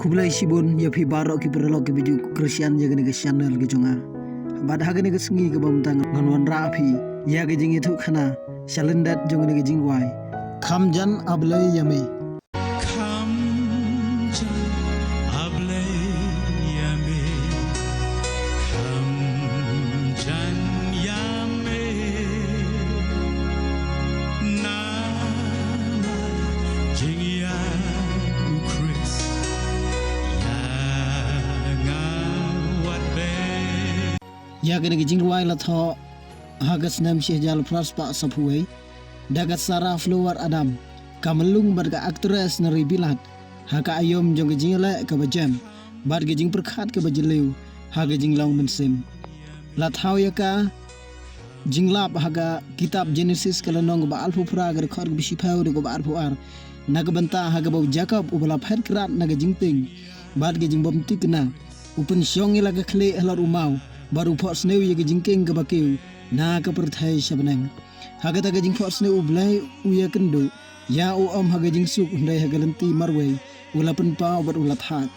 Kublai sibun ya pi barok ki berlok ki biju Christian ya gani ke channel ki jonga. Bad ha gani ke sengi ke bamtang nganwan rapi ya ke jing itu khana shalendat jong ni ke jing wai. Khamjan ablai yami. Ya kena ke jingwai la tho hagas nam syehjal praspa sapuai dagat sarah flower adam kamelung bar ka actress na ribilat haka ayom jong ke jingle ka bajam bar ke jing perkhat ke bajleu haga jinglong mensim la thau ya ka jinglap haga kitab Genesis kalanong ba alfu pra agar khar bisi phau de go ba alfu ar naga banta haga bau Jacob ubala phat krat naga jingting bar ke jing bom tikna upun syong ila ka khle halar umau baru pot sneu ye ke jingking ke bakiu na ke perthai shabnang haga ta ke jing pot sneu ublai uya kendo ya u om haga jing suk ndai haga lenti marwei ulapen pau bar ulat hat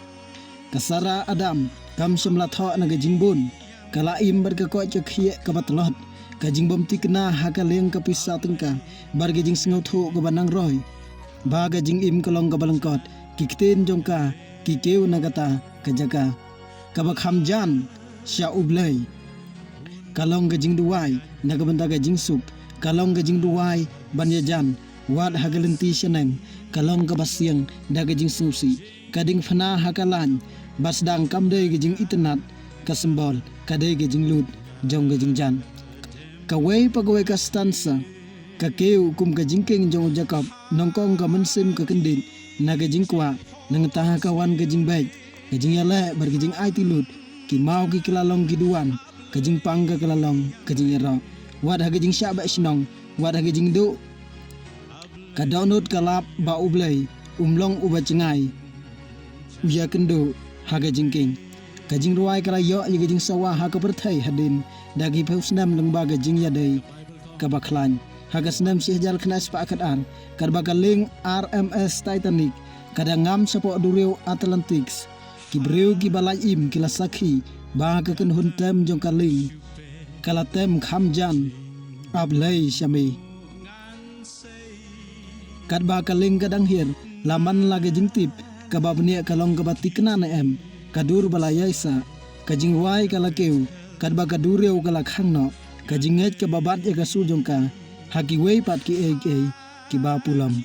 kasara adam kam shimla tho na ke jingbun kala im bar ke ko che khie ke batlot ka jingbom tikna haga leng ke pisa tengka bar ke jing sneu tho ke banang roi ba ga jing im kolong ke balangkot kikten jongka kikeu nagata ke jaga ka bakham jan sya ublai kalong gajing duai naga benda gajing sup kalong gajing duai banyajan wad hagalenti seneng kalong kabasiang da gajing susi kading fana hakalan basdang kamdai gajing itnat kasembol kadai gajing lut jong gajing jan kawai pagawai kastansa kakeu kum gajing king jong Jacob nongkong ka mensim ka kendin na gajing kwa nang taha kawan gajing baik gajing yala bar gajing aiti lut ki mau ki kelalong giduan kajing pangga kelalong kajing era wad ha kajing syabak sinong wad ha kajing du ka download kalap ba ublai umlong uba cengai uya kendo ha kajing king kajing ruai kala yo ye kajing sawa ha ka perthai hadin dagi pausnam lengba kajing yadai ka baklan ha ka snam syehjal khnas pa akadan karba kaling RMS Titanic kadangam sapo dureu Atlantics kibreu ki balai im kila sakhi ba ka kan hun tem jong kaling kala tem khamjan ablai shami kat ba kaling kadang hir laman lage jingtip ka babne kalong ka batikna na em kadur balayaisa ka jingwai kala keu kat ba kadureu kala khangno ka jinget ka babat ya ka su jong ka haki wei pat ki ki ba pulam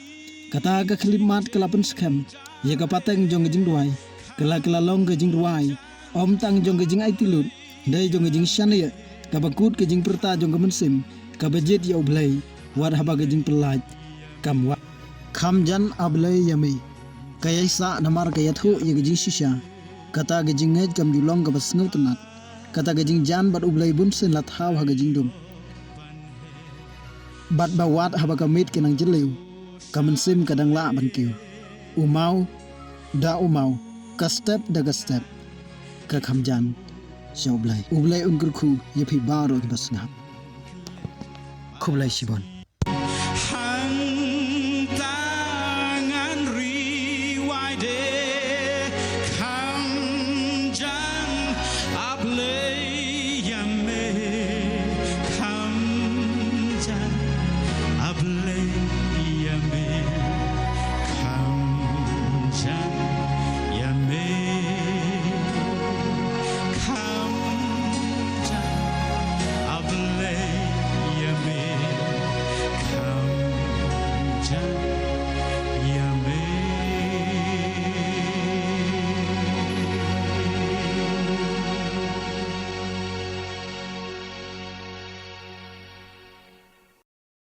kata ka khlimat kala pen skam ya ka pateng jong jingduai kala long ke jing ruai om tang jong ke jing aitilut dai jong ke jing shania ka bakut ke jing perta jong ke mensim ka bajet ya ublai wad haba ke jing pelaj kamwa khamjan ablai yami kaya sa namar kaya thu ya ke jing shisha kata ke jing ngej kam dulong ka basngu tenat kata ke jing jan bad ublai bun sen lat haw ha ke jing dum bad bawat haba ka mit ke nang jeleu ka mensim kadang la ban kiu umau da umau ka step daga step ka khamjan sya ublai unkurku ye phi baro ki basna kublai sibon